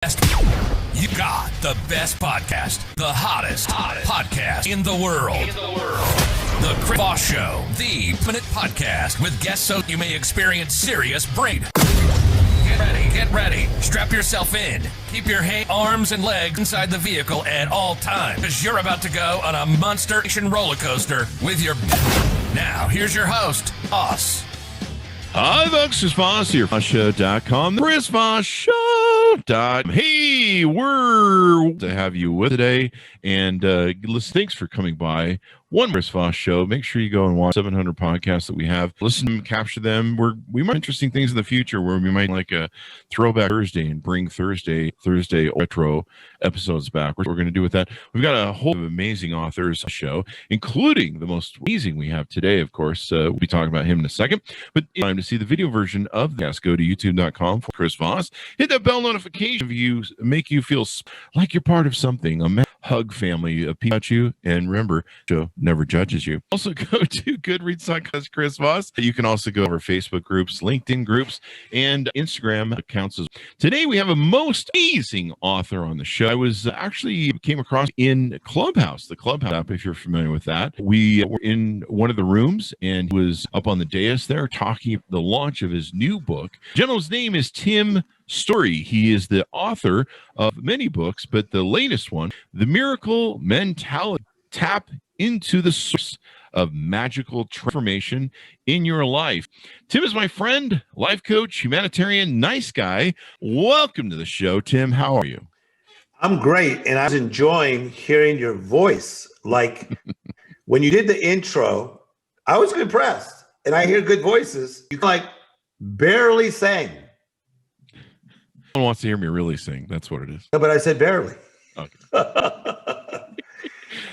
You got the best podcast, the hottest podcast in the world. The Chris Voss Show, the Minute Podcast with guests so you may experience serious brain. Get ready. Strap yourself in. Keep your arms and legs inside the vehicle at all times, because you're about to go on a monster roller coaster with your... Now, here's your host, Us. Hi, folks. Chris Voss here. Show.com. Chris Voss Show. Hey, we're to have you with today. And listen, thanks for coming by. One Chris Voss Show. Make sure you go and watch 700 podcasts that we have. Listen to them, capture them. We might interesting things in the future where we might like a throwback Thursday and bring Thursday retro episodes back. What we're going to do with that. We've got a whole amazing authors show, including the most amazing we have today, of course. We'll be talking about him in a second. But it's time to see the video version of the cast. Go to youtube.com for Chris Voss. Hit that bell notification if you make you feel like you're part of something. A hug family about you. And remember, Joe never judges you. Also go to Goodreads.com, Chris Voss. You can also go over Facebook groups, LinkedIn groups, and Instagram accounts as well. Today we have a most amazing author on the show. I was actually came across in Clubhouse, the Clubhouse app, if you're familiar with that. We were in one of the rooms and he was up on the dais there talking about the launch of his new book. The gentleman's name is Tim Storey. He is the author of many books, but the latest one, The Miracle Mentality, Tap into the Source of Magical Transformation in Your Life. Tim is my friend, life coach, humanitarian, nice guy. Welcome to the show, Tim. How are you? I'm great, and I was enjoying hearing your voice. Like when you did the intro, I was impressed, and I hear good voices. You like barely sang. No one wants to hear me really sing. That's what it is. No, but I said barely. Okay.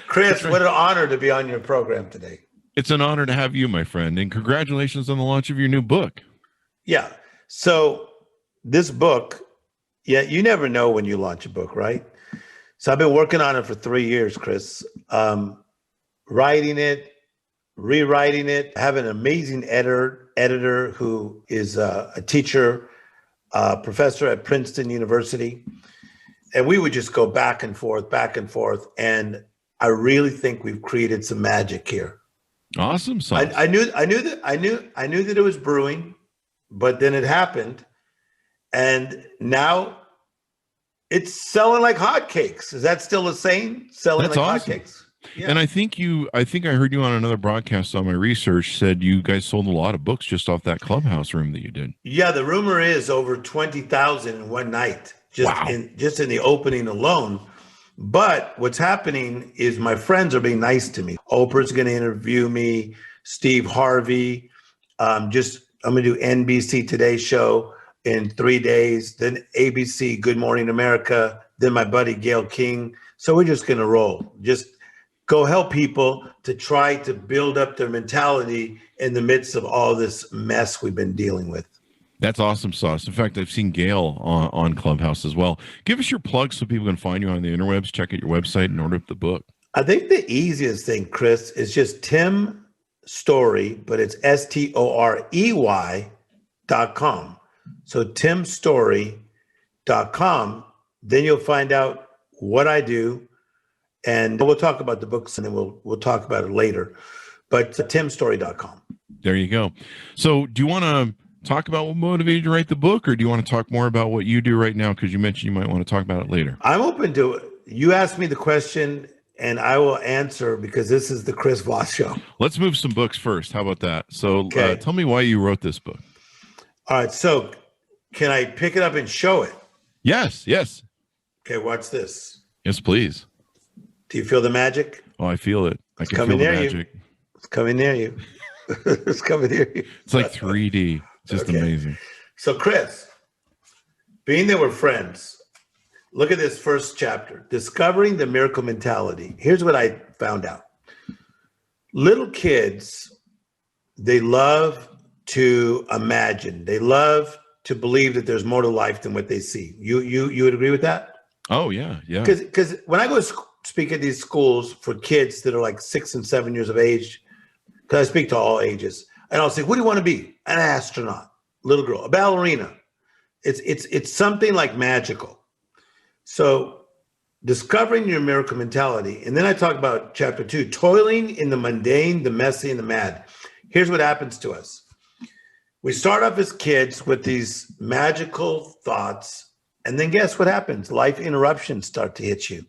Chris, what an honor to be on your program today. It's an honor to have you, my friend, and congratulations on the launch of your new book. Yeah. So this book, you never know when you launch a book, right? So I've been working on it for 3 years, Chris. Writing it, rewriting it. I have an amazing editor who is a teacher, professor at Princeton University. And we would just go back and forth. And I really think we've created some magic here. Awesome. I knew that it was brewing, but then it happened. And now it's selling like hotcakes. Is that still the same? Selling like awesome. Hotcakes. Yeah. And I think I heard you on another broadcast on my research said you guys sold a lot of books just off that Clubhouse room that you did. Yeah, the rumor is over 20,000 in one night, just in the opening alone. But what's happening is my friends are being nice to me. Oprah's going to interview me, Steve Harvey. I'm going to do NBC Today Show in 3 days, then ABC Good Morning America, then my buddy Gail King. So we're just going to roll. Just go help people to try to build up their mentality in the midst of all this mess we've been dealing with. That's awesome sauce. In fact, I've seen Gail on Clubhouse as well. Give us your plug so people can find you on the interwebs, check out your website, and order up the book. I think the easiest thing, Chris, is just Tim Storey, but it's STOREY.com. So timstory.com. Then you'll find out what I do. And we'll talk about the books and then we'll talk about it later. But timstory.com. There you go. So do you want to talk about what motivated you to write the book, or do you want to talk more about what you do right now? Because you mentioned you might want to talk about it later. I'm open to it. You asked me the question and I will answer because this is the Chris Voss Show. Let's move some books first. How about that? So okay. Tell me why you wrote this book. All right. So can I pick it up and show it? Yes. Okay. Watch this. Yes, please. Do you feel the magic? Oh, I feel it. I can feel the magic. It's coming near you. It's coming near you. It's like 3D. Just amazing. So, Chris, being that we're friends, look at this first chapter, Discovering the Miracle Mentality. Here's what I found out. Little kids, they love to imagine. They love to believe that there's more to life than what they see. You would agree with that? Oh, yeah. Because when I go speak at these schools for kids that are like 6 and 7 years of age, because I speak to all ages, and I'll say, what do you want to be? An astronaut, little girl, a ballerina. It's something like magical. So discovering your miracle mentality. And then I talk about chapter 2, toiling in the mundane, the messy, and the mad. Here's what happens to us. We start off as kids with these magical thoughts, and then guess what happens? Life interruptions start to hit you.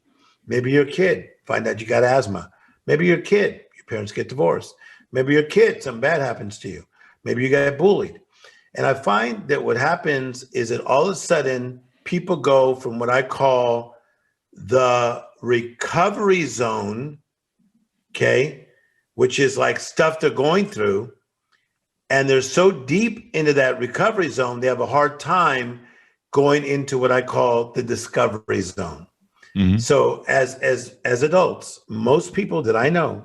Maybe you're a kid, find out you got asthma. Maybe you're a kid, your parents get divorced. Maybe you're a kid, something bad happens to you. Maybe you get bullied. And I find that what happens is that all of a sudden people go from what I call the recovery zone, okay, which is like stuff they're going through, and they're so deep into that recovery zone, they have a hard time going into what I call the discovery zone. Mm-hmm. So as adults, most people that I know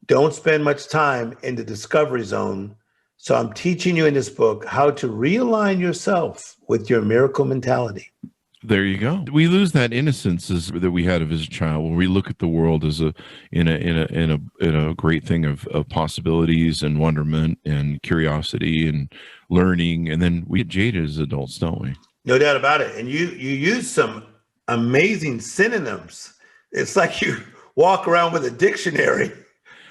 don't spend much time in the discovery zone. So I'm teaching you in this book how to realign yourself with your miracle mentality. There you go. We lose that innocence that we had as a child when we look at the world as in a great thing of possibilities and wonderment and curiosity and learning, and then we get jaded as adults, don't we? No doubt about it. And you use some amazing synonyms. It's like you walk around with a dictionary.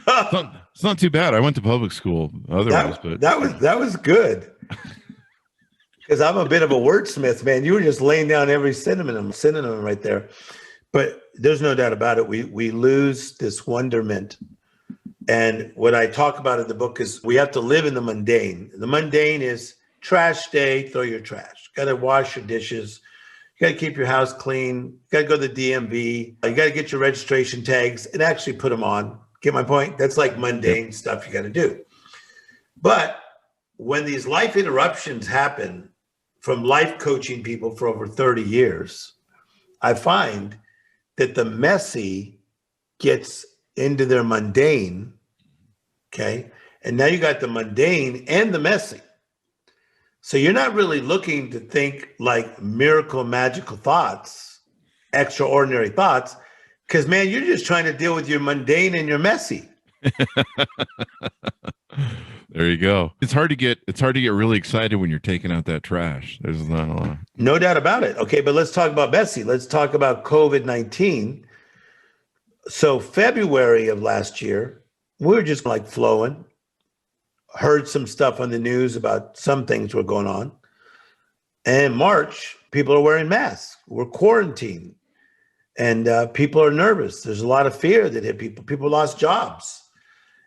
It's not too bad. I went to public school otherwise, but that was good. Because I'm a bit of a wordsmith, man. You were just laying down every synonym right there. But there's no doubt about it. We lose this wonderment. And what I talk about in the book is we have to live in the mundane. The mundane is trash day, throw your trash. Got to wash your dishes. You got to keep your house clean. You got to go to the DMV. You got to get your registration tags and actually put them on. Get my point? That's like mundane stuff you got to do. But when these life interruptions happen, from life coaching people for over 30 years, I find that the messy gets into their mundane, okay? And now you got the mundane and the messy. So you're not really looking to think like miracle, magical thoughts, extraordinary thoughts, because, man, you're just trying to deal with your mundane and your messy. There you go. It's hard to get really excited when you're taking out that trash. There's not a lot. No doubt about it. Okay, but let's talk about messy. Let's talk about COVID-19. So February of last year, we were just like flowing. Heard some stuff on the news about some things were going on. And March, people are wearing masks. We're quarantined. And people are nervous. There's a lot of fear that hit people. People lost jobs.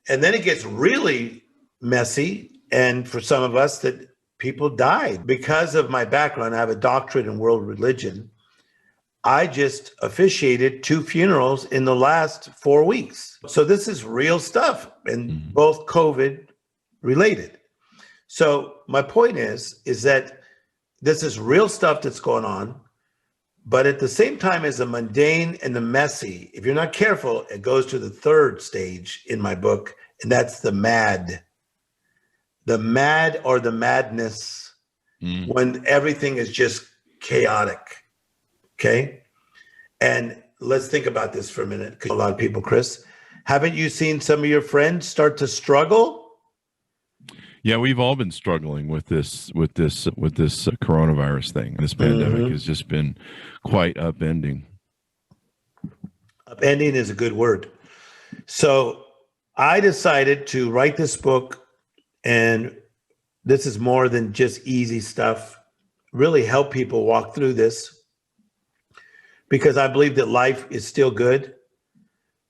And then it gets really messy. And for some of us, that people died. Because of my background, I have a doctorate in world religion. I just officiated 2 funerals in the last 4 weeks. So this is real stuff, and both COVID related. So my point is that this is real stuff that's going on. But at the same time as the mundane and the messy, if you're not careful, it goes to the third stage in my book, and that's the mad. The mad or the madness, when everything is just chaotic, okay? And let's think about this for a minute, because a lot of people, Chris, haven't you seen some of your friends start to struggle? Yeah, we've all been struggling with this coronavirus thing. This pandemic has just been quite upending. Upending is a good word. So I decided to write this book, and this is more than just easy stuff. Really help people walk through this, because I believe that life is still good,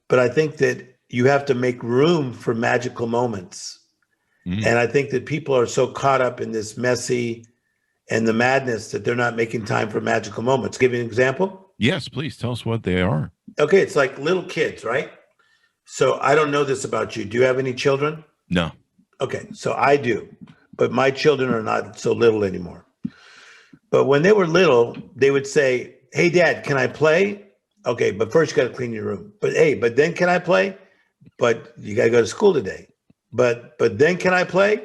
but I think that you have to make room for magical moments. And I think that people are so caught up in this messy and the madness that they're not making time for magical moments. Give you an example? Yes, please tell us what they are. Okay, it's like little kids, right? So I don't know this about you. Do you have any children? No. Okay, so I do, but my children are not so little anymore. But when they were little, they would say, "Hey, Dad, can I play?" Okay, but first you got to clean your room. But then can I play? But you got to go to school today. But then can I play?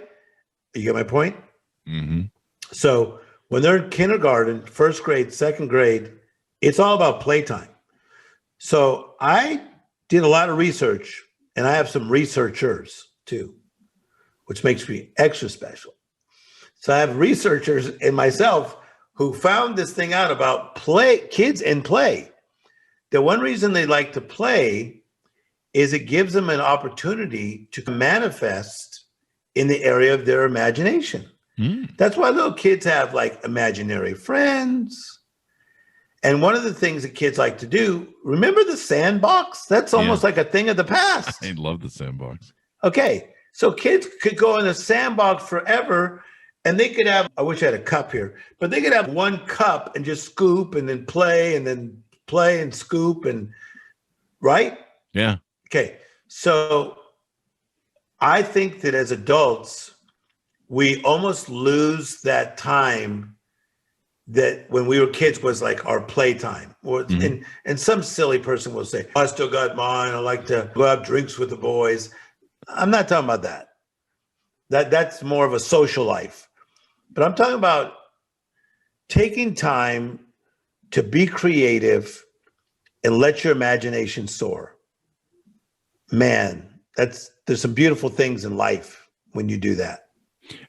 You get my point? So when they're in kindergarten, first grade, second grade, it's all about playtime. So I did a lot of research, and I have some researchers too, which makes me extra special. So I have researchers and myself who found this thing out about kids and play. The one reason they like to play is it gives them an opportunity to manifest in the area of their imagination. That's why little kids have like imaginary friends. And one of the things that kids like to do, remember the sandbox? That's almost like a thing of the past. I love the sandbox. Okay, so kids could go in a sandbox forever, and they could have, I wish I had a cup here, but they could have one cup and just scoop and then play and scoop and, right? Yeah. Okay, so I think that as adults, we almost lose that time that when we were kids was like our playtime. And some silly person will say, I still got mine. I like to go have drinks with the boys. I'm not talking about that. That's more of a social life. But I'm talking about taking time to be creative and let your imagination soar. Man, there's some beautiful things in life when you do that.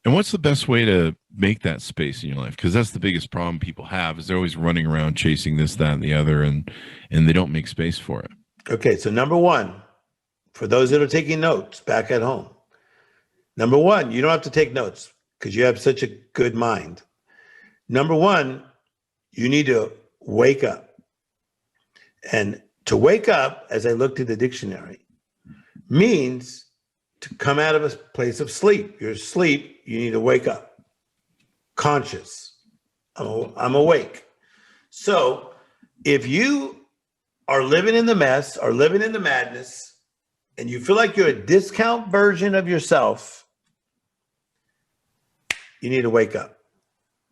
And what's the best way to make that space in your life? Because that's the biggest problem people have is they're always running around chasing this, that, and the other, and they don't make space for it. Okay, so number one, for those that are taking notes back at home, number one, you don't have to take notes because you have such a good mind. Number one, you need to wake up. And to wake up, as I looked at the dictionary, means to come out of a place of sleep. You're asleep, you need to wake up. Conscious. I'm awake. So if you are living in the mess or living in the madness and you feel like you're a discount version of yourself, you need to wake up.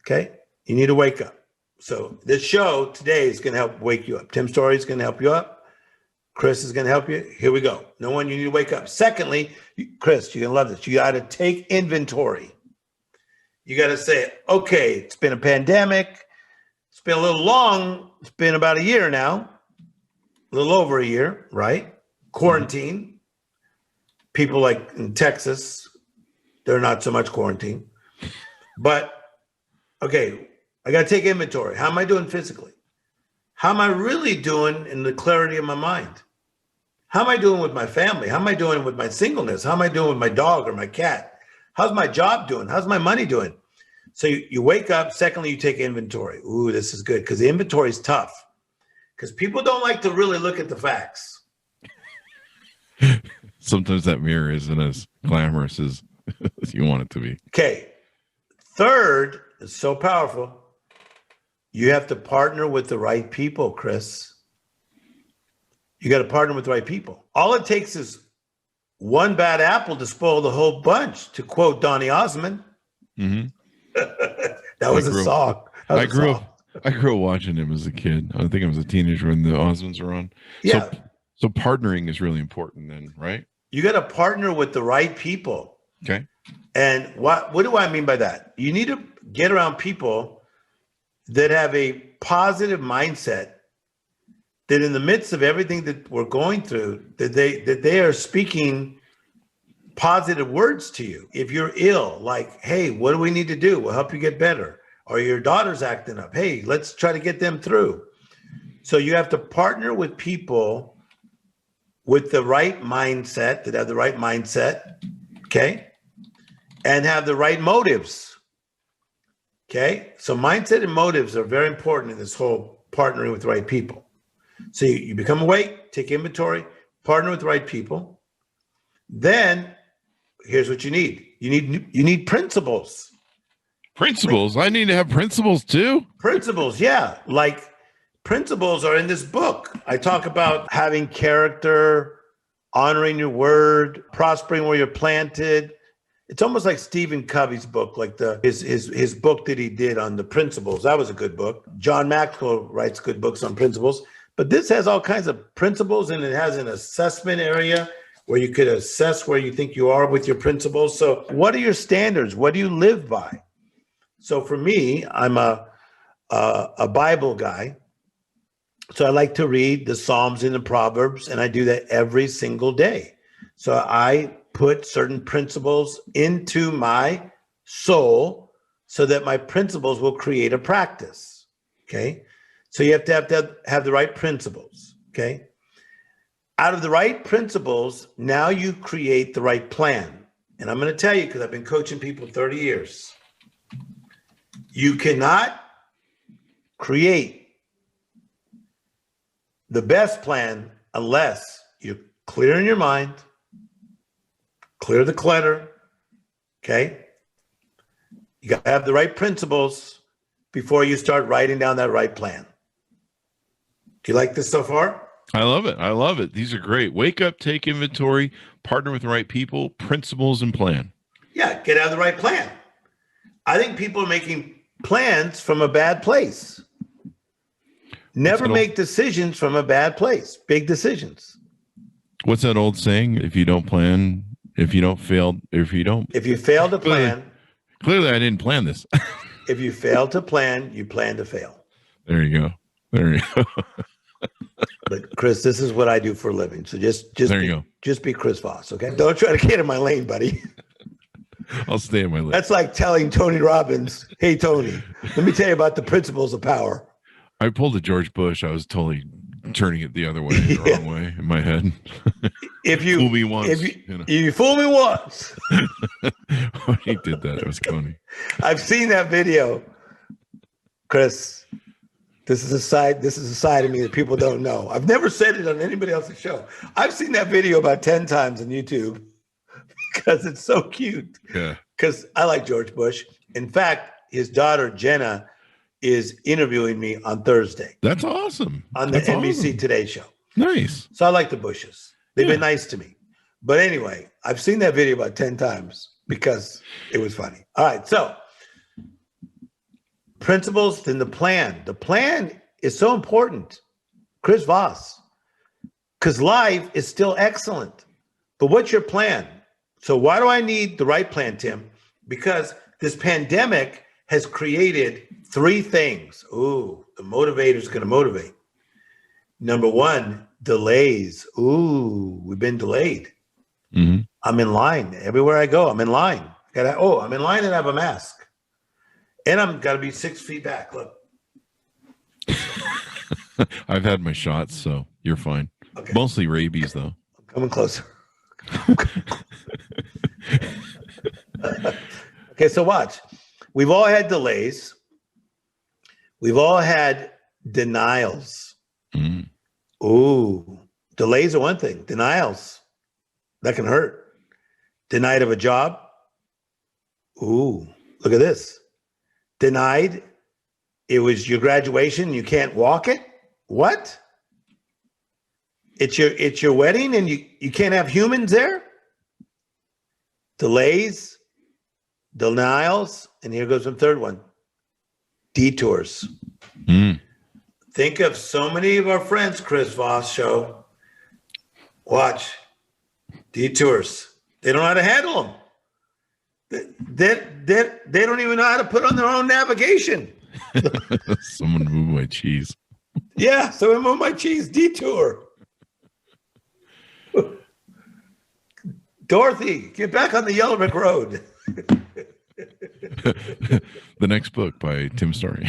Okay? You need to wake up. So this show today is going to help wake you up. Tim Storey is going to help you up. Chris is going to help you. Here we go. No one, you need to wake up. Secondly, Chris, you're going to love this. You got to take inventory. You got to say, okay, it's been a pandemic. It's been a little long. It's been about a year now, a little over a year, right? Quarantine. People like in Texas, they're not so much quarantine. But, okay, I got to take inventory. How am I doing physically? How am I really doing in the clarity of my mind? How am I doing with my family? How am I doing with my singleness? How am I doing with my dog or my cat? How's my job doing? How's my money doing? So you wake up. Secondly, you take inventory. Ooh, this is good because the inventory is tough because people don't like to really look at the facts. Sometimes that mirror isn't as glamorous as you want it to be. Okay. Third, it's so powerful. You have to partner with the right people, Chris. You got to partner with the right people. All it takes is one bad apple to spoil the whole bunch, to quote Donny Osmond. That was a song. I grew up watching him as a kid. I think I was a teenager when the Osmonds were on. Yeah. So partnering is really important then, right? You got to partner with the right people. Okay. And what do I mean by that? You need to get around people that have a positive mindset, that in the midst of everything that we're going through, that they are speaking positive words to you. If you're ill, like, hey, what do we need to do? We'll help you get better. Or your daughter's acting up. Hey, let's try to get them through. So you have to partner with people with the right mindset, that have the right mindset, okay? And have the right motives, okay? So mindset and motives are very important in this whole partnering with the right people. So you become awake, take inventory, partner with the right people. Then here's what you need. You need principles. Principles? I need to have principles too? Principles, yeah. Like principles are in this book. I talk about having character, honoring your word, prospering where you're planted. It's almost like Stephen Covey's book, like his book that he did on the principles. That was a good book. John Maxwell writes good books on principles. But this has all kinds of principles, and it has an assessment area where you could assess where you think you are with your principles. So what are your standards? What do you live by? So for me, I'm a Bible guy. So I like to read the Psalms and the Proverbs, and I do that every single day. So I put certain principles into my soul so that my principles will create a practice. Okay. So you have to have the right principles. Okay. Out of the right principles, now you create the right plan. And I'm going to tell you, because I've been coaching people 30 years, you cannot create the best plan unless you're clear in your mind, clear the clutter. Okay. You got to have the right principles before you start writing down that right plan. Do you like this so far? I love it. I love it. These are great. Wake up, take inventory, partner with the right people, principles, and plan. Yeah, get out the right plan. I think people are making plans from a bad place. Never make decisions from a bad place. Big decisions. What's that old saying? If you don't plan, if you fail to plan. Clearly I didn't plan this. If you fail to plan, you plan to fail. There you go. But Chris, this is what I do for a living. So just be Chris Voss, okay? Don't try to get in my lane, buddy. I'll stay in my lane. That's like telling Tony Robbins, "Hey Tony, let me tell you about the principles of power." I pulled a George Bush. I was totally turning it the other way, the wrong way in my head. If you fool me once, you fool me once. When he did that, it was funny. I've seen that video, Chris. This is a side of me that people don't know. I've never said it on anybody else's show. I've seen that video about 10 times on YouTube because it's so cute. Yeah. Because I like George Bush. In fact, his daughter Jenna is interviewing me on Thursday. That's awesome. On the NBC Today show. Nice. So I like the Bushes. They've been nice to me. But anyway, I've seen that video about 10 times because it was funny. All right. So principles, then the plan. The plan is so important. Chris Voss. Because life is still excellent. But what's your plan? So why do I need the right plan, Tim? Because this pandemic has created three things. Ooh, the motivator is going to motivate. Number one, delays. Ooh, we've been delayed. Mm-hmm. I'm in line. Everywhere I go, I'm in line. I'm in line and I have a mask. And I'm got to be 6 feet back. Look. I've had my shots, so you're fine. Okay. Mostly rabies, though. I'm coming closer. Okay, so watch. We've all had delays. We've all had denials. Mm. Ooh, delays are one thing. Denials, that can hurt. Denied of a job. Ooh, look at this. Denied. It was your graduation. You can't walk it. What? It's your wedding and you can't have humans there? Delays, denials, and here goes the third one. Detours. Mm. Think of so many of our friends, Chris Voss Show. Watch. Detours. They don't know how to handle them. They don't even know how to put on their own navigation. Someone move my cheese. Yeah, someone move my cheese. Detour. Dorothy, get back on the Yellow Brick Road. The next book by Tim Storey.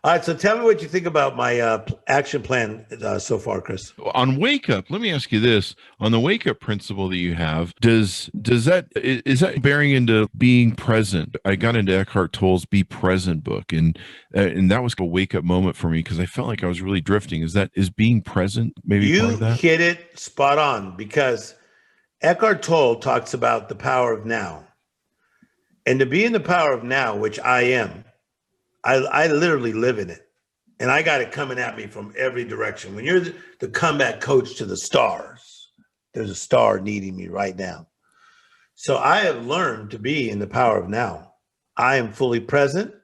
All right, so tell me what you think about my action plan so far, Chris. On Wake Up, let me ask you this: on the Wake Up principle that you have, is that bearing into being present? I got into Eckhart Tolle's "Be Present" book, and that was a wake up moment for me because I felt like I was really drifting. Is being present maybe part of that? You hit it spot on because Eckhart Tolle talks about the power of now, and to be in the power of now, which I am. I literally live in it, and I got it coming at me from every direction. When you're the comeback coach to the stars, there's a star needing me right now. So I have learned to be in the power of now. I am fully present,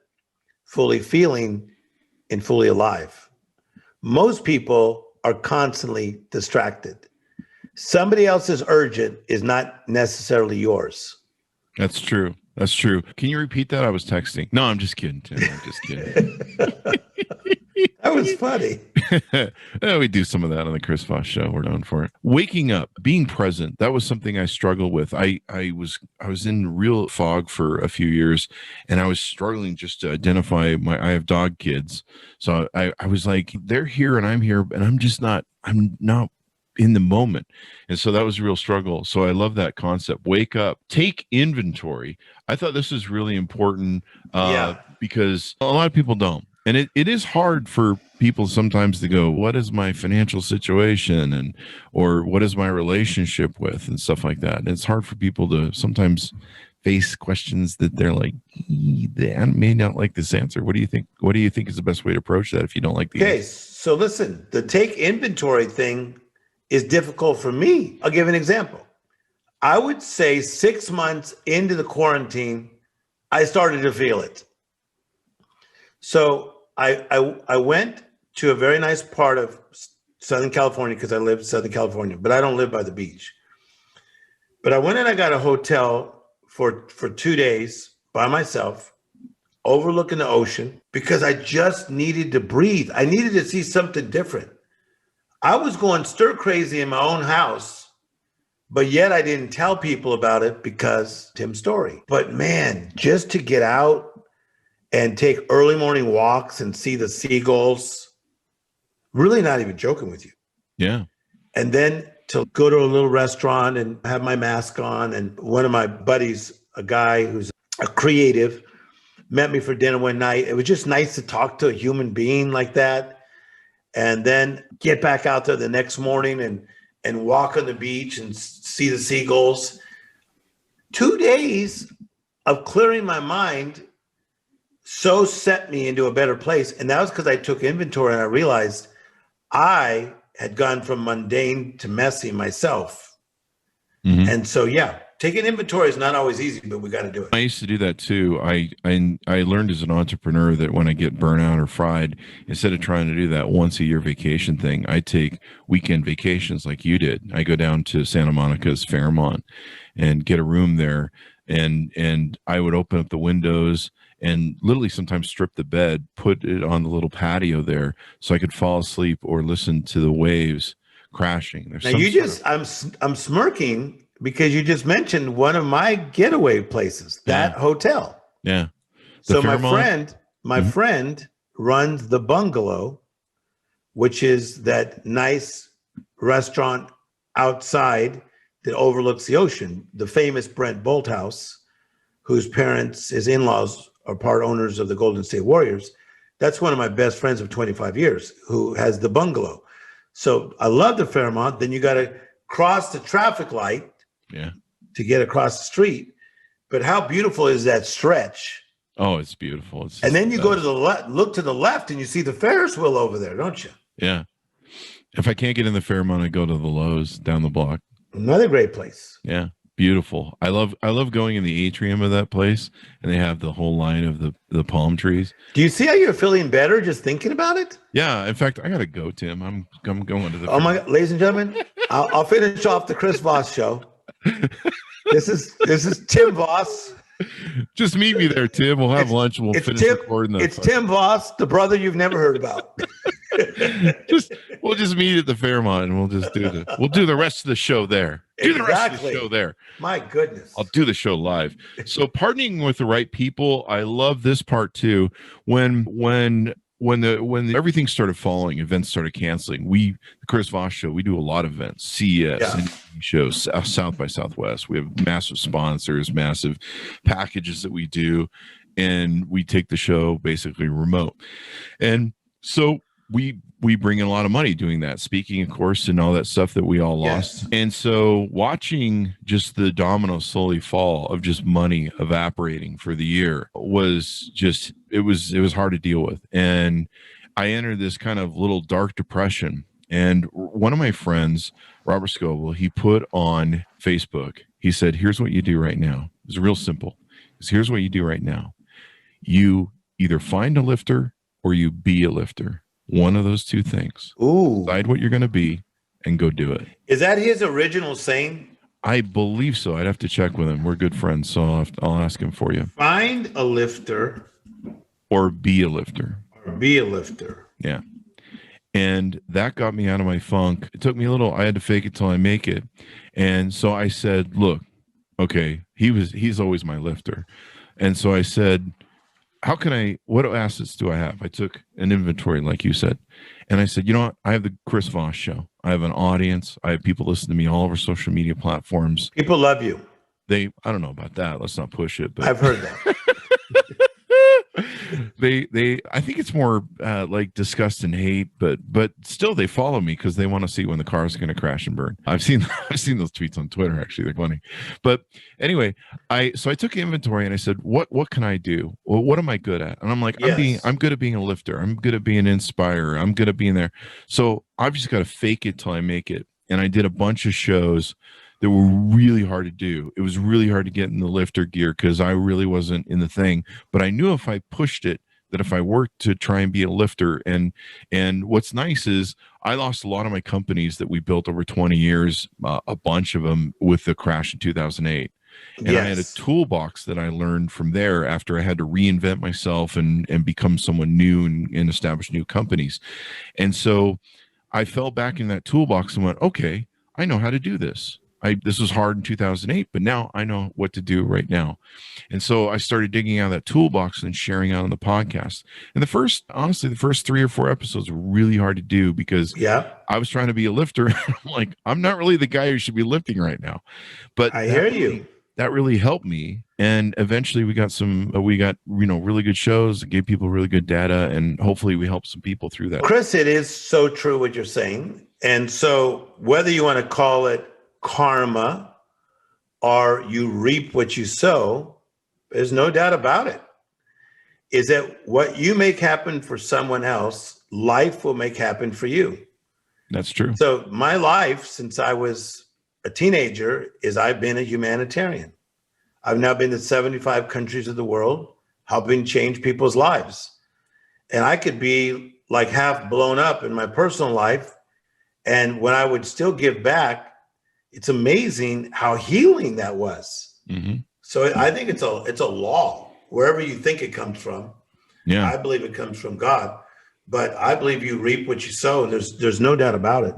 fully feeling, and fully alive. Most people are constantly distracted. Somebody else's urgent is not necessarily yours. That's true. That's true. Can you repeat that? I was texting. No, I'm just kidding, Tim. I'm just kidding. That was funny. We do some of that on the Chris Voss Show. We're known for it. Waking up, being present. That was something I struggled with. I was in real fog for a few years, and I was struggling just to identify I have dog kids. So I was like, they're here and I'm here, and I'm not in the moment. And so that was a real struggle. So I love that concept. Wake up, take inventory. I thought this was really important because a lot of people don't. And it is hard for people sometimes to go, what is my financial situation or what is my relationship with and stuff like that. And it's hard for people to sometimes face questions that they're like, they may not like this answer. What do you think? What do you think is the best way to approach that if you don't like the answer? So listen, the take inventory thing is difficult for me. I'll give an example. I would say 6 months into the quarantine, I started to feel it. So I went to a very nice part of Southern California because I live in Southern California, but I don't live by the beach. But I went and I got a hotel for 2 days by myself, overlooking the ocean, because I just needed to breathe. I needed to see something different. I was going stir crazy in my own house, but yet I didn't tell people about it because Tim's story. But man, just to get out and take early morning walks and see the seagulls, really not even joking with you. Yeah. And then to go to a little restaurant and have my mask on. And one of my buddies, a guy who's a creative, met me for dinner one night. It was just nice to talk to a human being like that. And then get back out there the next morning and walk on the beach and see the seagulls. 2 days of clearing my mind so set me into a better place. And that was because I took inventory and I realized I had gone from mundane to messy myself. Mm-hmm. And so, taking inventory is not always easy, but we got to do it. I used to do that too. I learned as an entrepreneur that when I get burnout or fried, instead of trying to do that once a year vacation thing, I take weekend vacations like you did. I go down to Santa Monica's Fairmont and get a room there, and I would open up the windows and literally sometimes strip the bed, put it on the little patio there so I could fall asleep or listen to the waves crashing. Now I'm smirking because you just mentioned one of my getaway places, that hotel. Yeah. So my friend runs the Bungalow, which is that nice restaurant outside that overlooks the ocean. The famous Brent Bolthouse, whose parents, his in-laws, are part owners of the Golden State Warriors. That's one of my best friends of 25 years who has the Bungalow. So I love the Fairmont. Then you got to cross the traffic light to get across the street. But how beautiful is that stretch? Oh, it's beautiful. And then you go to the left, look to the left, and you see the Ferris wheel over there, don't you? Yeah. If I can't get in the Fairmont, I go to the Lowe's down the block. Another great place. Yeah. Beautiful. I love going in the atrium of that place, and they have the whole line of the palm trees. Do you see how you're feeling better just thinking about it? Yeah. In fact, I gotta go, Tim. I'm going to the. Oh my God, ladies and gentlemen, I'll finish off the Chris Voss Show. This is Tim Voss. Just meet me there, Tim. We'll have lunch. We'll finish recording. It's Tim Voss, the brother you've never heard about. We'll just meet at the Fairmont, and we'll do the rest of the show there. Do the rest of the show there. My goodness. I'll do the show live. So partnering with the right people, I love this part too. When everything started falling, events started canceling. The Chris Voss Show, we do a lot of events, CES, shows, South by Southwest. We have massive sponsors, massive packages that we do, and we take the show basically remote. And so we bring in a lot of money doing that, speaking, of course, and all that stuff that we all lost. Yes. And so watching just the domino slowly fall of just money evaporating for the year was just, it was hard to deal with. And I entered this kind of little dark depression. And one of my friends, Robert Scoble, he put on Facebook, he said, here's what you do right now. It's real simple. Here's what you do right now. You either find a lifter or you be a lifter. One of those two things. Ooh. Decide what you're going to be and go do it. Is that his original saying? I believe so. I'd have to check with him. We're good friends, so I'll ask him for you. Find a lifter. Or be a lifter. Or be a lifter. Yeah. And that got me out of my funk. It took me a little, I had to fake it till I make it. And so I said, look, okay, he's always my lifter. And so I said, what assets do I have? I took an inventory, like you said. And I said, you know what? I have the Chris Voss Show. I have an audience. I have people listen to me all over social media platforms. People love you. I don't know about that. Let's not push it. But I've heard that. I think it's more like disgust and hate, but still they follow me because they want to see when the car is going to crash and burn. I've seen those tweets on Twitter. Actually, they're funny. But anyway, I took inventory and I said, what can I do? Well, what am I good at? And I'm like, yes. I'm good at being a lifter. I'm good at being an inspirer. I'm good at being there. So I've just got to fake it till I make it. And I did a bunch of shows that were really hard to do. It was really hard to get in the lifter gear because I really wasn't in the thing. But I knew if I pushed it, that if I worked to try and be a lifter, and what's nice is I lost a lot of my companies that we built over 20 years, a bunch of them with the crash in 2008. And yes. I had a toolbox that I learned from there after I had to reinvent myself and become someone new and establish new companies. And so I fell back in that toolbox and went, okay, I know how to do this. This was hard in 2008, but now I know what to do right now. And so I started digging out of that toolbox and sharing out on the podcast. And the first 3 or 4 episodes were really hard to do because I was trying to be a lifter. I'm like, I'm not really the guy who should be lifting right now. But I hear you. That really helped me. And eventually we got really good shows, gave people really good data, and hopefully we helped some people through that. Chris, it is so true what you're saying. And so whether you want to call it karma or you reap what you sow, there's no doubt about it, is that what you make happen for someone else, life will make happen for you. That's true. So my life since I was a teenager is I've been a humanitarian. I've now been to 75 countries of the world, helping change people's lives. And I could be like half blown up in my personal life. And when I would still give back, it's amazing how healing that was. Mm-hmm. So I think it's a law, wherever you think it comes from. Yeah, I believe it comes from God, but I believe you reap what you sow, and there's no doubt about it.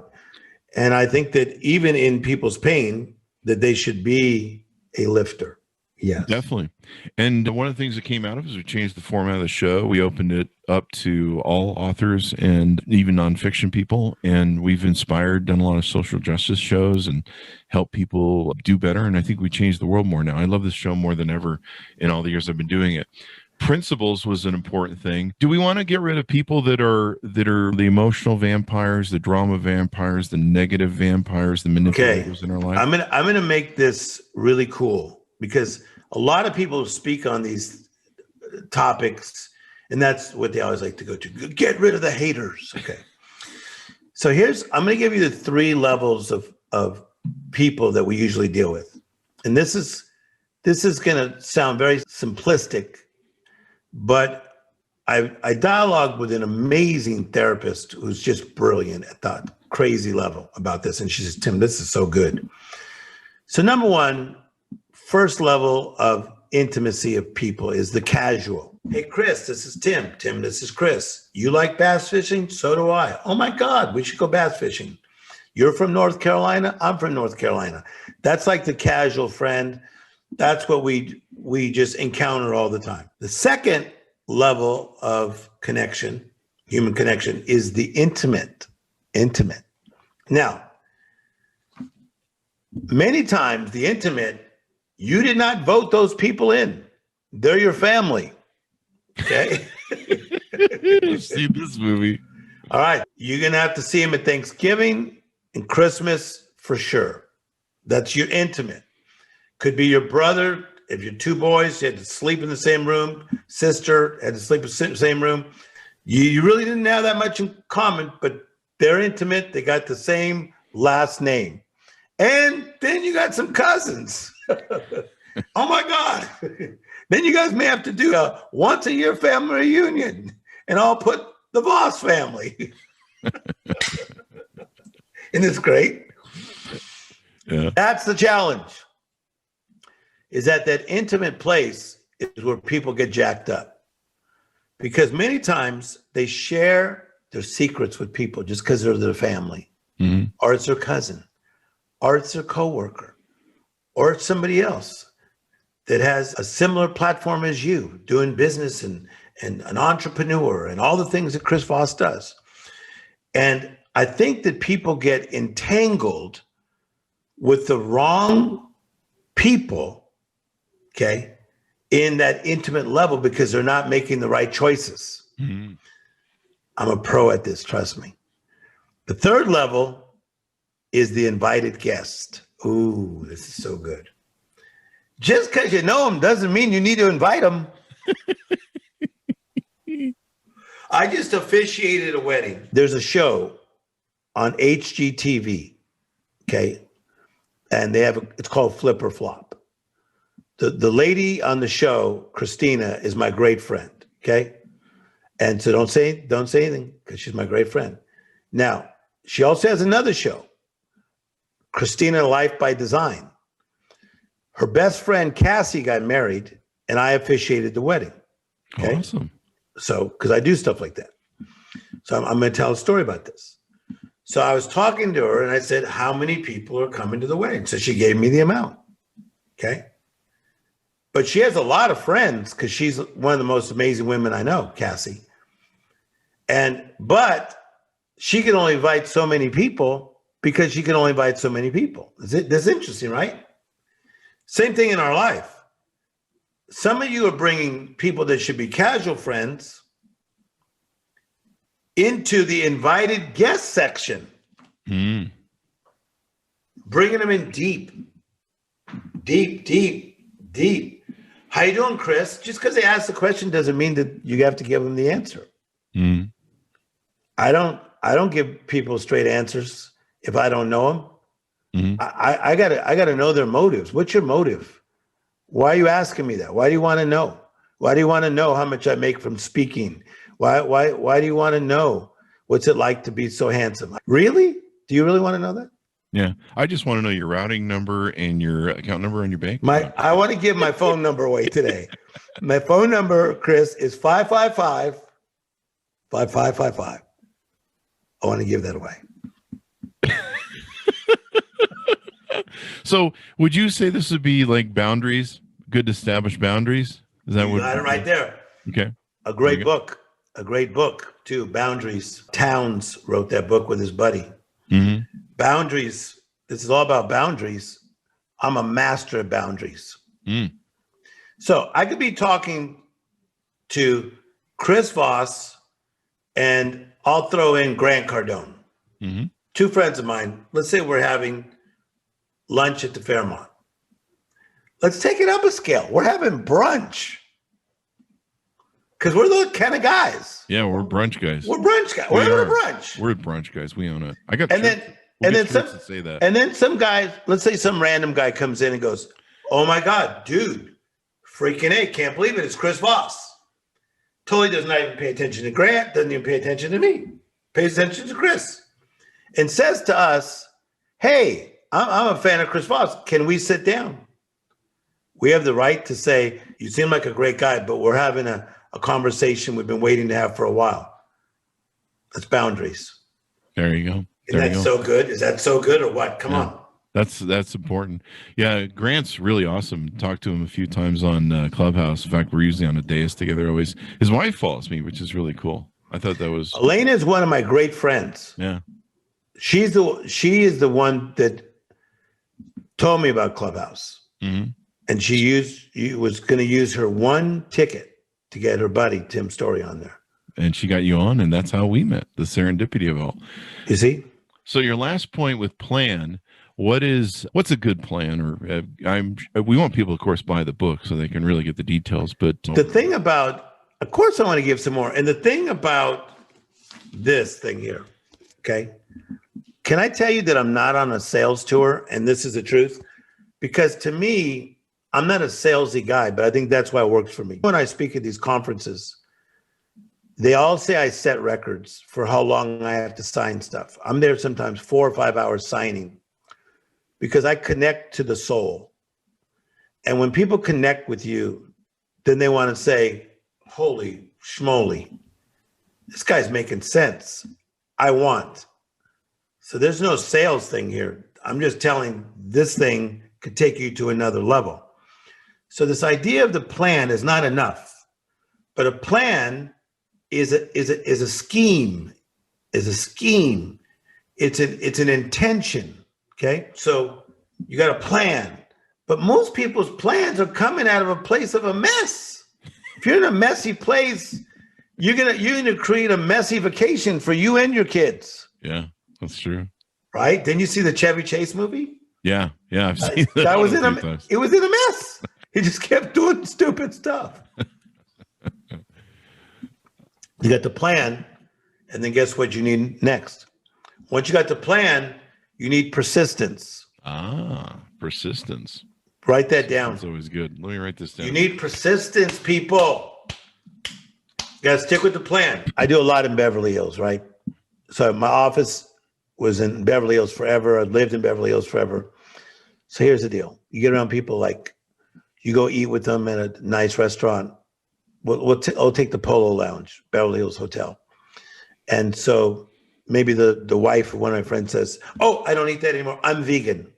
And I think that even in people's pain, that they should be a lifter. Yeah, definitely. And one of the things that came out of it is we changed the format of the show. We opened it up to all authors and even nonfiction people. And we've done a lot of social justice shows and helped people do better. And I think we changed the world more now. I love this show more than ever in all the years I've been doing it. Principles was an important thing. Do we want to get rid of people that are the emotional vampires, the drama vampires, the negative vampires, the manipulators in our life? I'm gonna make this really cool, because a lot of people speak on these topics, and that's what they always like to go to. Get rid of the haters. Okay. So I'm going to give you the 3 levels of people that we usually deal with. And this is going to sound very simplistic, but I dialogued with an amazing therapist who's just brilliant at that crazy level about this. And she says, Tim, this is so good. So number 1, first level of intimacy of people is the casual. Hey, Chris, this is Tim. Tim, this is Chris. You like bass fishing? So do I. Oh my God, we should go bass fishing. You're from North Carolina? I'm from North Carolina. That's like the casual friend. That's what we just encounter all the time. The second level of connection, human connection, is the intimate. Now, many times the intimate, you did not vote those people in. They're your family. Okay. I've seen this movie. All right. You're going to have to see him at Thanksgiving and Christmas for sure. That's your intimate. Could be your brother. If you're 2 boys, you had to sleep in the same room. Sister had to sleep in the same room. You really didn't have that much in common, but they're intimate. They got the same last name. And then you got some cousins. Oh my God. Then you guys may have to do a once a year family reunion, and I'll put the Voss family. Isn't this great? Yeah. That's the challenge, is that intimate place is where people get jacked up, because many times they share their secrets with people just because they're their family, Mm-hmm. or it's their cousin, or it's their coworker, or it's somebody else that has a similar platform as you, doing business and an entrepreneur and all the things that Chris Voss does. And I think that people get entangled with the wrong people, okay, in that intimate level because they're not making the right choices. Mm-hmm. I'm a pro at this, trust me. The third level is the invited guest. Ooh, this is so good. Just because you know them doesn't mean you need to invite them. I just officiated a wedding. There's a show on HGTV, okay? And they have it's called Flip or Flop. The lady on the show, Christina, is my great friend, okay? And so don't say anything because she's my great friend. Now, she also has another show, Christina Life by Design. Her best friend, Cassie, got married, and I officiated the wedding. Okay? Awesome. So, because I do stuff like that. So I'm going to tell a story about this. So I was talking to her, and I said, how many people are coming to the wedding? So she gave me the amount. Okay? But she has a lot of friends because she's one of the most amazing women I know, Cassie. But she can only invite so many people because she can only invite so many people. That's interesting, right? Same thing in our life. Some of you are bringing people that should be casual friends into the invited guest section. Mm. Bringing them in deep. How you doing, Chris? Just because they ask the question doesn't mean that you have to give them the answer. Mm. I don't give people straight answers if I don't know them. Mm-hmm. I gotta know their motives. What's your motive? Why are you asking me that? Why do you want to know? Why do you want to know how much I make from speaking? Why do you want to know what's it like to be so handsome? Really? Do you really want to know that? Yeah. I just want to know your routing number and your account number on your bank. I want to give my phone number away today. My phone number, Chris, is 555-5555. I want to give that away. So would you say this would be like boundaries, good established boundaries? Is that what? Got it right there. Okay. A great book too. Boundaries. Towns wrote that book with his buddy. Mm-hmm. Boundaries. This is all about boundaries. I'm a master of boundaries. Mm. So I could be talking to Chris Voss and I'll throw in Grant Cardone. Mm-hmm. Two friends of mine. Let's say we're having lunch at the Fairmont. Let's take it up a scale. We're having brunch. Because we're the kind of guys. Yeah, we're brunch guys. We're brunch guys. We're having a brunch. We're brunch guys. We own it. I got And then some say that. And then some guy, let's say some random guy comes in and goes, oh my God, dude, freaking A, can't believe it. It's Chris Voss. Totally does not even pay attention to Grant, doesn't even pay attention to me. Pays attention to Chris. And says to us, hey, I'm a fan of Chris Voss. Can we sit down? We have the right to say, you seem like a great guy, but we're having a conversation we've been waiting to have for a while. That's boundaries. There you go. Isn't that so good? Is that so good or what? Come on. That's important. Yeah, Grant's really awesome. Talked to him a few times on Clubhouse. In fact, we're usually on a dais together always. His wife follows me, which is really cool. I thought that was... Elena is one of my great friends. Yeah. She is the one that told me about Clubhouse. Mm-hmm. And she was going to use her one ticket to get her buddy, Tim Storey, on there. And she got you on, and that's how we met, the serendipity of it all. You see? So your last point with plan, what's a good plan? Or we want people, of course, buy the book so they can really get the details. But the thing about, of course, I want to give some more. And the thing about this thing here, okay? Can I tell you that I'm not on a sales tour? And this is the truth. Because to me, I'm not a salesy guy, but I think that's why it works for me. When I speak at these conferences, they all say I set records for how long I have to sign stuff. I'm there sometimes 4 or 5 hours signing because I connect to the soul. And when people connect with you, then they want to say, holy schmoly, this guy's making sense. I want. So there's no sales thing here. I'm just telling this thing could take you to another level. So this idea of the plan is not enough, but a plan is a scheme, is a scheme. It's an intention. Okay. So you got a plan, but most people's plans are coming out of a place of a mess. If you're in a messy place, you're gonna create a messy vacation for you and your kids. Yeah, that's true. Right? Didn't you see the Chevy Chase movie? Yeah, I've seen that. It was in a mess. He just kept doing stupid stuff. You got the plan, and then guess what you need next? Once you got the plan, you need persistence. Persistence. Write that down. That's always good. Let me write this down. You need persistence, people. You got to stick with the plan. I do a lot in Beverly Hills, right? So my office was in Beverly Hills forever. I lived in Beverly Hills forever. So here's the deal. You get around people like, you go eat with them at a nice restaurant. I'll take the Polo Lounge, Beverly Hills Hotel. And so maybe the wife of one of my friends says, oh, I don't eat that anymore. I'm vegan.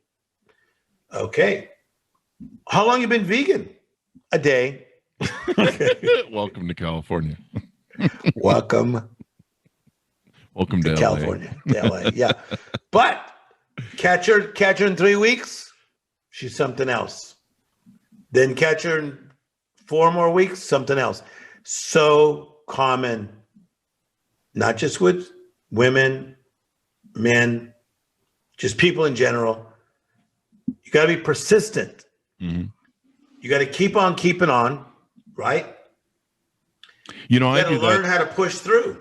Okay. How long you been vegan? A day. Welcome to California. Welcome to California. LA. Yeah. But catch her in 3 weeks, she's something else. Then catch her in 4 more weeks, something else. So common, not just with women, men, just people in general. You got to be persistent. Mm-hmm. You got to keep on keeping on, right? You know, I got to learn how to push through.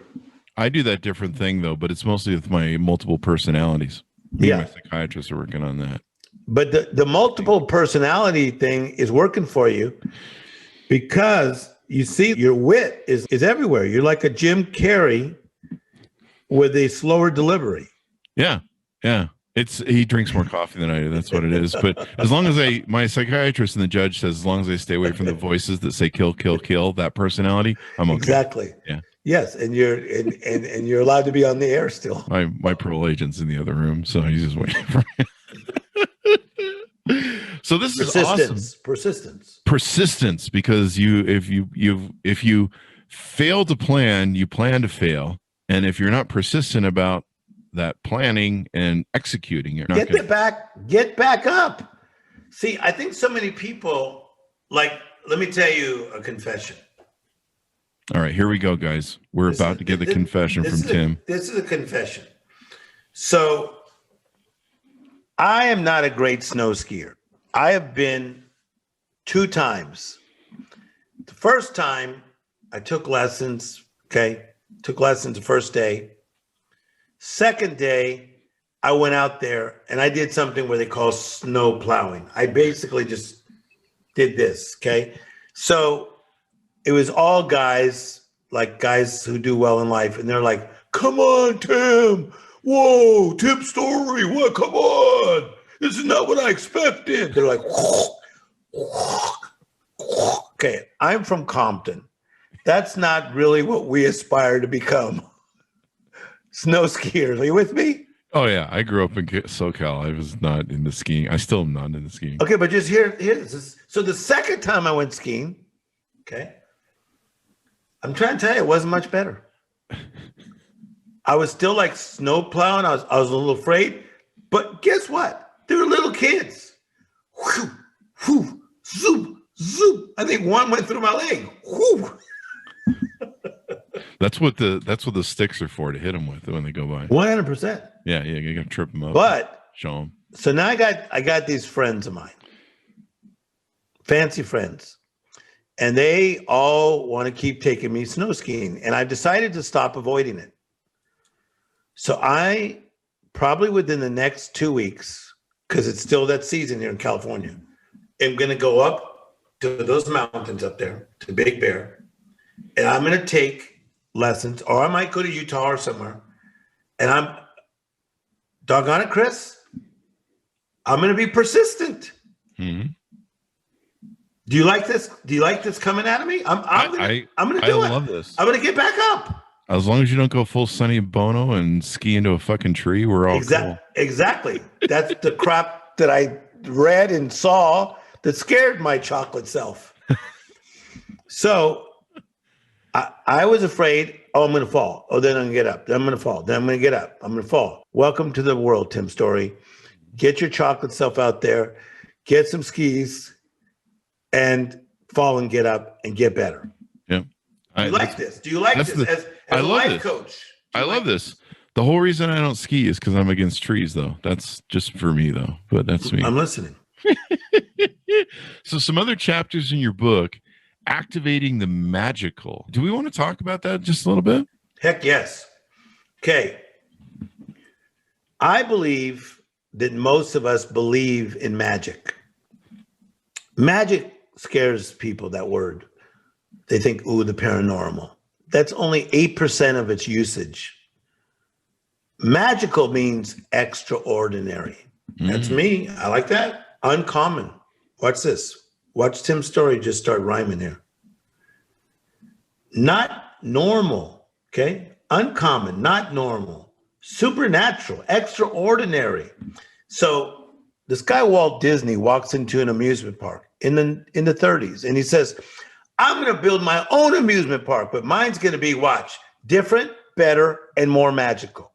I do that different thing though, but it's mostly with my multiple personalities. Me and my psychiatrist are working on that. But the multiple personality thing is working for you because you see your wit is everywhere. You're like a Jim Carrey with a slower delivery. Yeah. He drinks more coffee than I do. That's what it is. But as long as my psychiatrist and the judge says, as long as I stay away from the voices that say kill, kill, kill, that personality, I'm okay. Exactly. Yeah. Yes, and you're allowed to be on the air still. My parole agent's in the other room, so he's just waiting for me. So this is awesome. Persistence, because if you fail to plan, you plan to fail, and if you're not persistent about that planning and executing, you're not get back up. See, I think so many people, like, let me tell you a confession. All right, here we go, guys. We're about to get the confession from Tim. This is a confession. So I am not a great snow skier. I have been 2 times. The first time I took lessons, the first day. Second day, I went out there and I did something where they call snow plowing. I basically just did this, okay? So it was all guys, like guys who do well in life, and they're like, come on, Tim. Whoa, Tim Storey, what? Come on. This is not what I expected. They're like, okay, I'm from Compton. That's not really what we aspire to become. Snow skiers. Are you with me? Oh, yeah. I grew up in SoCal. I was not into skiing. I still am not into skiing. Okay, but just here this is. So the second time I went skiing, okay, I'm trying to tell you, it wasn't much better. I was still like snow plowing. I was a little afraid. But guess what? They were little kids. Whew, whew, zoop, zoop. I think one went through my leg. Whew. That's what the sticks are for, to hit them with when they go by. 100%. Yeah, you gotta trip them up. But show them. So now I got these friends of mine, fancy friends, and they all want to keep taking me snow skiing, and I've decided to stop avoiding it. So I probably within the next 2 weeks, because it's still that season here in California, am going to go up to those mountains up there, to Big Bear, and I'm going to take lessons, or I might go to Utah or somewhere, and I'm, doggone it, Chris, I'm going to be persistent. Mm-hmm. Do you like this? Do you like this coming out of me? I'm going to do it. I love this. I'm going to get back up. As long as you don't go full Sonny Bono and ski into a fucking tree, we're all cool. Exactly. That's the crap that I read and saw that scared my chocolate self. So I was afraid, I'm going to fall. Oh, then I'm going to get up. Then I'm going to fall. Then I'm going to get up. I'm going to fall. Welcome to the world, Tim Storey. Get your chocolate self out there. Get some skis and fall and get up and get better. Yeah. Do you like this? Do you like this as a life coach? I love this. The whole reason I don't ski is because I'm against trees, though. That's just for me, though. But that's me. I'm listening. So some other chapters in your book, Activating the Magical. Do we want to talk about that just a little bit? Heck yes. Okay. I believe that most of us believe in magic. Magic scares people, that word. They think, ooh, the paranormal. That's only 8% of its usage. Magical means extraordinary. That's me. I like that. Uncommon. Watch this. Watch Tim Storey just start rhyming here. Not normal. Okay. Uncommon, not normal. Supernatural, extraordinary. So this guy, Walt Disney, walks into an amusement park in the 30s, and he says, I'm going to build my own amusement park, but mine's going to be, watch, different, better, and more magical.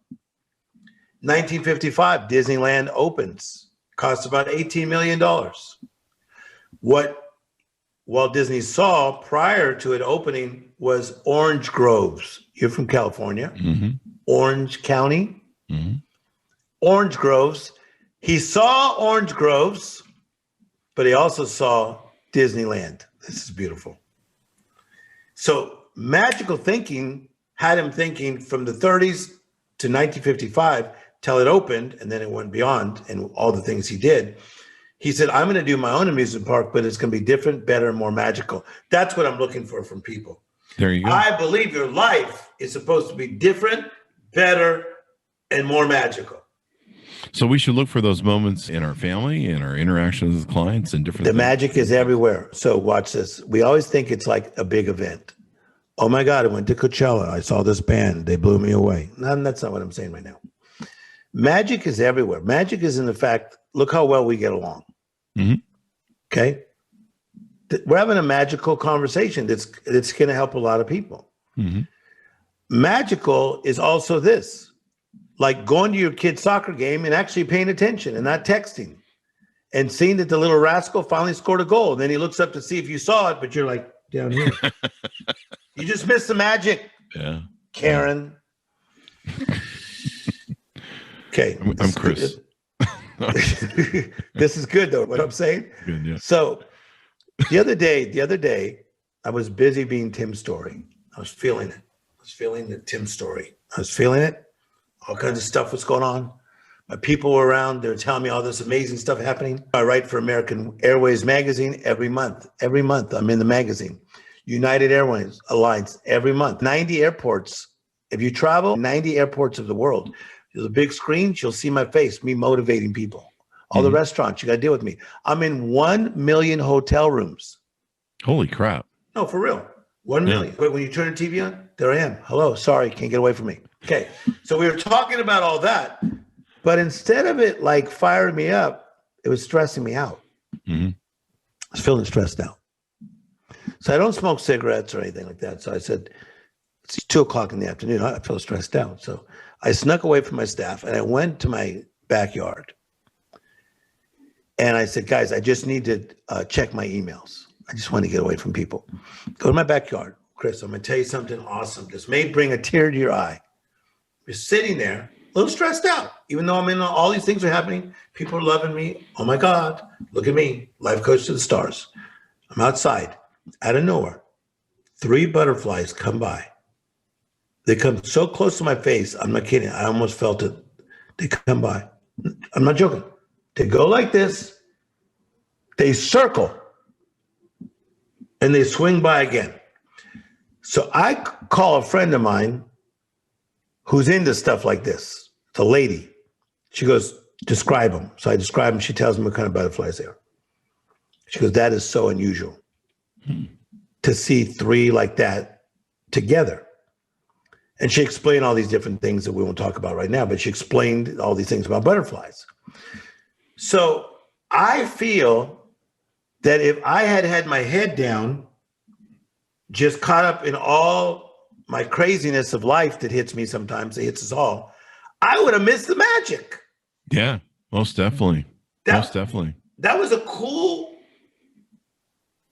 1955, Disneyland opens. Costs about $18 million. What Walt Disney saw prior to it opening was orange groves. You're from California. Orange County. Orange groves. He saw orange groves, but he also saw Disneyland. This is beautiful. So magical thinking had him thinking from the 30s to 1955 till it opened, and then it went beyond and all the things he did. He said, I'm going to do my own amusement park, but it's going to be different, better, and more magical. That's what I'm looking for from people. There you go. I believe your life is supposed to be different, better, and more magical. So we should look for those moments in our family, in our interactions with clients, and different The things. magic is everywhere. So watch this. We always think it's like a big event. Oh my God, I went to Coachella. I saw this band. They blew me away. No, that's not what I'm saying right now. Magic is everywhere. Magic is in the fact, look how well we get along. Okay? We're having a magical conversation that's going to help a lot of people. Magical is also this. Like going to your kid's soccer game and actually paying attention and not texting and seeing that the little rascal finally scored a goal. And then he looks up to see if you saw it, but you're like down here. You just missed the magic. Yeah. Karen. Okay. I'm Chris. This is good though, what I'm saying. Good, yeah. So the other day, I was busy being Tim Storey. I was feeling it. I was feeling the Tim Storey. I was feeling it. All kinds of stuff was going on. My people were around. They were telling me all this amazing stuff happening. I write for American Airways magazine every month. Every month I'm in the magazine. United Airways Alliance every month. 90 airports. If you travel 90 airports of the world, there's a big screen. You'll see my face, me motivating people. All the restaurants, you got to deal with me. I'm in 1 million hotel rooms. Holy crap. No, for real. 1 million. But when you turn the TV on, there I am. Hello, sorry, can't get away from me. Okay, so we were talking about all that, but instead of it like firing me up, it was stressing me out. I was feeling stressed out. So I don't smoke cigarettes or anything like that. So I said, it's 2:00 in the afternoon. I feel stressed out. So I snuck away from my staff and I went to my backyard. And I said, guys, I just need to check my emails. I just want to get away from people. Go to my backyard. Chris, I'm going to tell you something awesome. This may bring a tear to your eye. You're sitting there, a little stressed out, even though I'm in all these things are happening. People are loving me. Oh my God, look at me, life coach to the stars. I'm outside, out of nowhere. 3 butterflies come by. They come so close to my face. I'm not kidding. I almost felt it. They come by. I'm not joking. They go like this. They circle. And they swing by again. So I call a friend of mine who's into stuff like this. It's a lady. She goes, describe them. So I describe them. She tells me what kind of butterflies they are. She goes, that is so unusual to see 3 like that together. And she explained all these different things that we won't talk about right now, but she explained all these things about butterflies. So I feel that if I had had my head down, just caught up in all my craziness of life that hits me sometimes, it hits us all, I would have missed the magic. Yeah, most definitely. Most definitely. That was a cool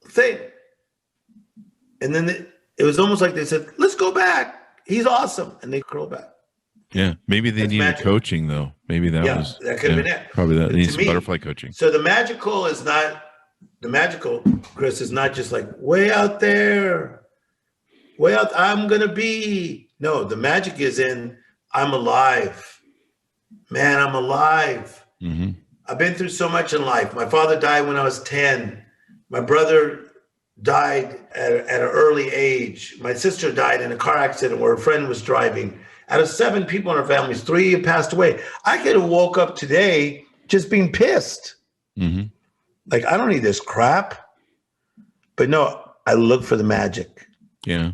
thing. And then it was almost like they said, let's go back. He's awesome. And they curl back. Yeah. Maybe they needed coaching, though. Maybe that was. That could have been it. Probably that. But Needs me, butterfly coaching. So the magical, Chris, is not just like way out there, way out, I'm going to be. No, the magic is in, I'm alive. Man, I'm alive. Mm-hmm. I've been through so much in life. My father died when I was 10. My brother died at an early age. My sister died in a car accident where a friend was driving. Out of 7 people in our families, 3 have passed away. I could have woke up today just being pissed. Mm-hmm. Like, I don't need this crap. But no, I look for the magic. Yeah.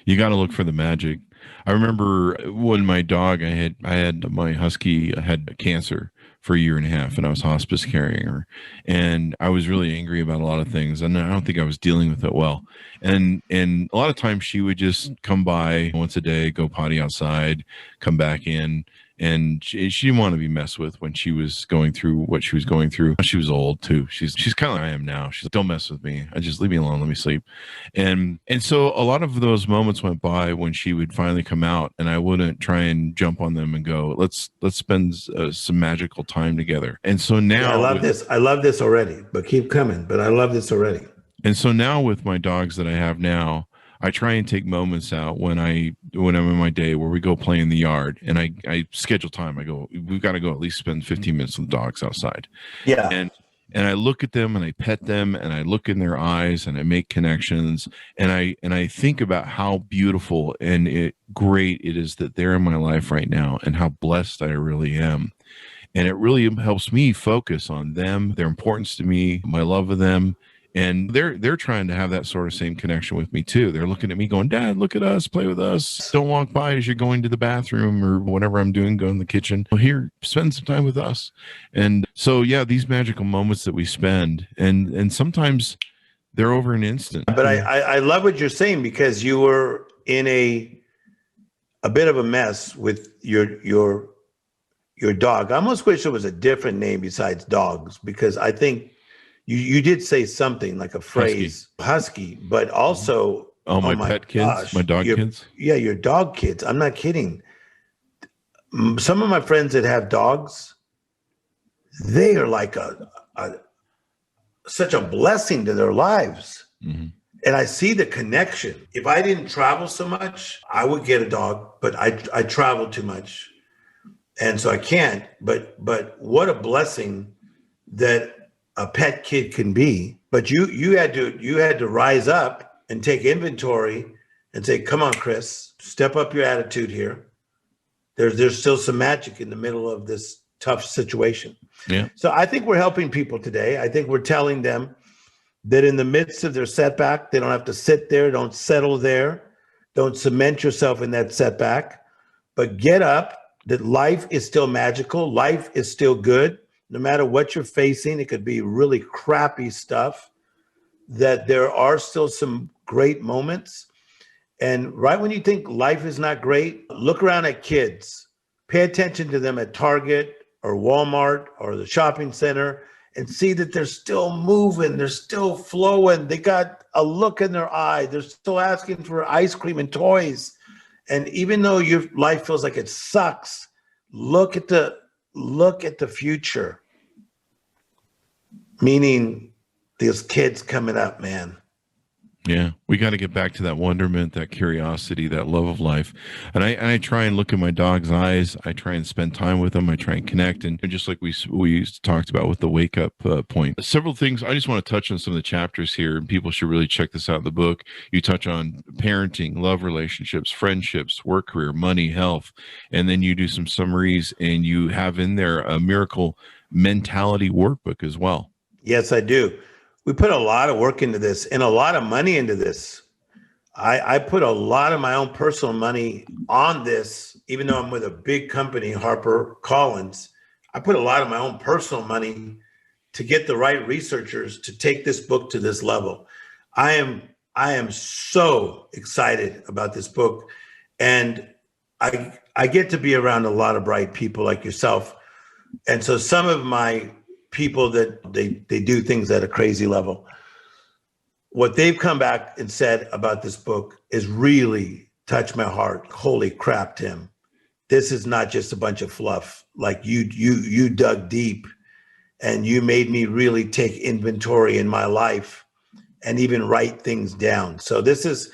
You got to look for the magic. I remember when my dog, I had my husky had cancer for a year and a half, and I was hospice carrying her, and I was really angry about a lot of things, and I don't think I was dealing with it well. And a lot of times she would just come by once a day, go potty outside, come back in. And she didn't want to be messed with when she was going through what she was going through. She was old too. She's kind of like I am now. She's like, don't mess with me. I just leave me alone. Let me sleep. And so a lot of those moments went by when she would finally come out, and I wouldn't try and jump on them and go, let's spend some magical time together. And so now I love this already, but keep coming. But I love this already. And so now with my dogs that I have now, I try and take moments out when I'm in my day where we go play in the yard, and I schedule time. I go, we've got to go at least spend 15 minutes with the dogs outside. Yeah. And I look at them and I pet them and I look in their eyes and I make connections, and I think about how beautiful and great it is that they're in my life right now and how blessed I really am. And it really helps me focus on them, their importance to me, my love of them. And they're trying to have that sort of same connection with me too. They're looking at me going, Dad, look at us, play with us. Don't walk by as you're going to the bathroom or whatever I'm doing, go in the kitchen. Well, here, spend some time with us. And so, yeah, these magical moments that we spend, and sometimes they're over an instant. But I love what you're saying, because you were in a bit of a mess with your dog. I almost wish it was a different name besides dogs, because I think you did say something like a phrase, husky, but also my pet kids, gosh, my dog kids. Yeah, your dog kids. I'm not kidding. Some of my friends that have dogs, they are like such a blessing to their lives. Mm-hmm. And I see the connection. If I didn't travel so much, I would get a dog, but I travel too much. And so I can't, but what a blessing that a pet kid can be. But you had to rise up and take inventory and say, come on, Chris, step up your attitude here. There's still some magic in the middle of this tough situation. Yeah. So I think we're helping people today. I think we're telling them that in the midst of their setback, they don't have to sit there, don't settle there, don't cement yourself in that setback, but get up, that life is still magical, life is still good. No matter what you're facing, it could be really crappy stuff, that there are still some great moments. And right when you think life is not great, look around at kids. Pay attention to them at Target or Walmart or the shopping center and see that they're still moving, they're still flowing. They got a look in their eye. They're still asking for ice cream and toys. And even though your life feels like it sucks, look at the future, meaning these kids coming up, man. Yeah, we got to get back to that wonderment, that curiosity, that love of life. And I try and look in my dog's eyes. I try and spend time with them. I try and connect. And just like we talked about with the wake up point, several things. I just want to touch on some of the chapters here, and people should really check this out in the book. You touch on parenting, love relationships, friendships, work career, money, health. And then you do some summaries, and you have in there a miracle mentality workbook as well. Yes, I do. We put a lot of work into this and a lot of money into this. I put a lot of my own personal money on this, even though I'm with a big company, HarperCollins. I put a lot of my own personal money to get the right researchers to take this book to this level. I am so excited about this book, and I get to be around a lot of bright people like yourself. And so some of my people that they do things at a crazy level, what they've come back and said about this book is really touched my heart. Holy crap, Tim. This is not just a bunch of fluff. Like you dug deep and you made me really take inventory in my life and even write things down. So this is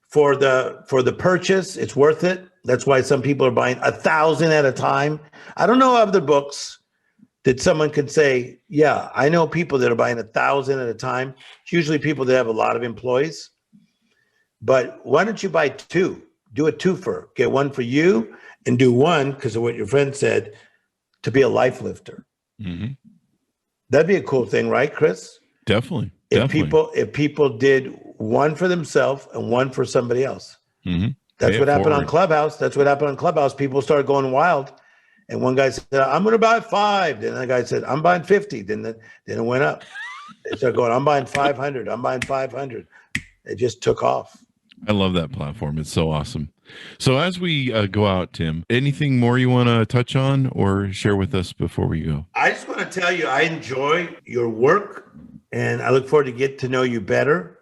for the purchase. It's worth it. That's why some people are buying 1,000 at a time. I don't know other books that someone could say, yeah, I know people that are buying 1,000 at a time. It's usually people that have a lot of employees. But why don't you buy two? Do a twofer. Get one for you and do one, because of what your friend said, to be a life lifter. Mm-hmm. That'd be a cool thing, right, Chris? Definitely. If people did one for themselves and one for somebody else. Mm-hmm. That's what happened on Clubhouse. People started going wild. And one guy said, I'm going to buy 5. Then the guy said, I'm buying 50. Then it went up. They started going, I'm buying 500. I'm buying 500. It just took off. I love that platform. It's so awesome. So as we go out, Tim, anything more you want to touch on or share with us before we go? I just want to tell you, I enjoy your work, and I look forward to get to know you better.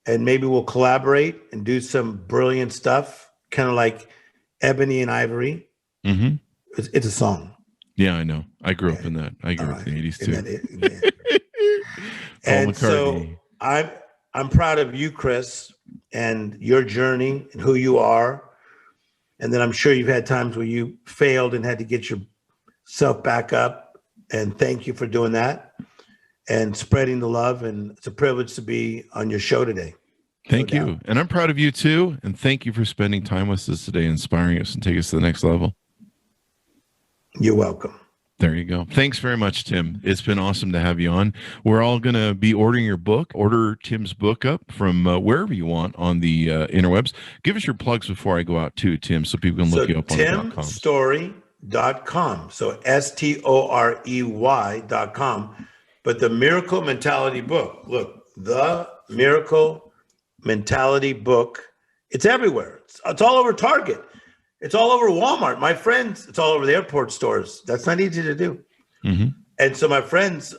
And maybe we'll collaborate and do some brilliant stuff, kind of like Ebony and Ivory. Mm-hmm. It's a song. Yeah, I know. I grew up in that. I grew up in the 80s too. And so I'm proud of you, Chris, and your journey and who you are. And then I'm sure you've had times where you failed and had to get yourself back up. And thank you for doing that and spreading the love. And it's a privilege to be on your show today. Thank you. And I'm proud of you too. And thank you for spending time with us today, inspiring us and taking us to the next level. You're welcome. There you go. Thanks very much, Tim. It's been awesome to have you on. We're all going to be ordering your book. Order Tim's book up from wherever you want on the interwebs. Give us your plugs before I go out too, Tim, so people can look you up on .com. Storey.com. So STOREY.com. But the Miracle Mentality book, look, the Miracle Mentality book, it's everywhere. It's all over Target. It's all over Walmart. My friends, it's all over the airport stores. That's not easy to do. Mm-hmm. And so my friends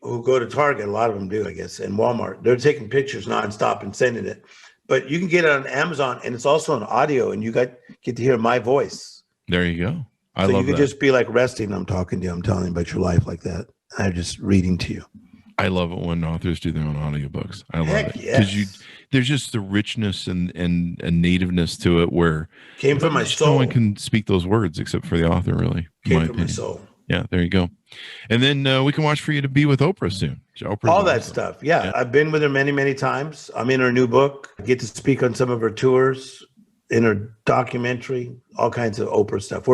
who go to Target, a lot of them do, I guess, and Walmart, they're taking pictures nonstop and sending it. But you can get it on Amazon, and it's also on audio, and you get to hear my voice. There you go. I love that. So you can that. just be like resting. I'm talking to you. I'm telling you about your life like that. I'm just reading to you. I love it when authors do their own audiobooks. I love it. Yes. Because there's just the richness and nativeness to it where came from my soul. No one can speak those words except for the author, really. Came from my soul. Yeah, there you go. And then we can watch for you to be with Oprah soon. All that stuff. Yeah, I've been with her many, many times. I'm in her new book. I get to speak on some of her tours, in her documentary, all kinds of Oprah stuff.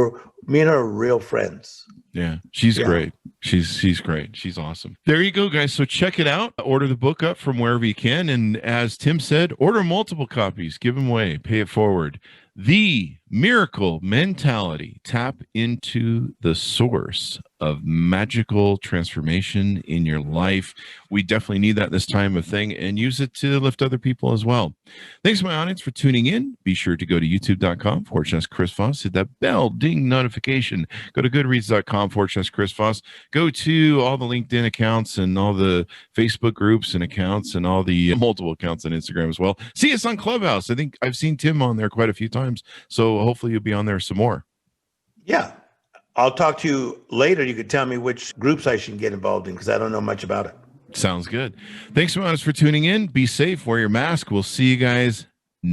Me and her are real friends. Yeah, she's great. She's great. She's awesome. There you go, guys. So check it out. Order the book up from wherever you can. And as Tim said, order multiple copies. Give them away. Pay it forward. The Miracle Mentality. Tap into the source of magical transformation in your life. We definitely need that this time of thing, and use it to lift other people as well. Thanks to my audience for tuning in. Be sure to go to youtube.com/Chris Voss. Hit that bell ding notification. Go to goodreads.com/Chris Voss. Go to all the LinkedIn accounts and all the Facebook groups and accounts and all the multiple accounts on Instagram as well. See us on Clubhouse. I think I've seen Tim on there quite a few times, so hopefully you'll be on there some more. Yeah. I'll talk to you later. You could tell me which groups I should get involved in because I don't know much about it. Sounds good. Thanks so much for tuning in. Be safe. Wear your mask. We'll see you guys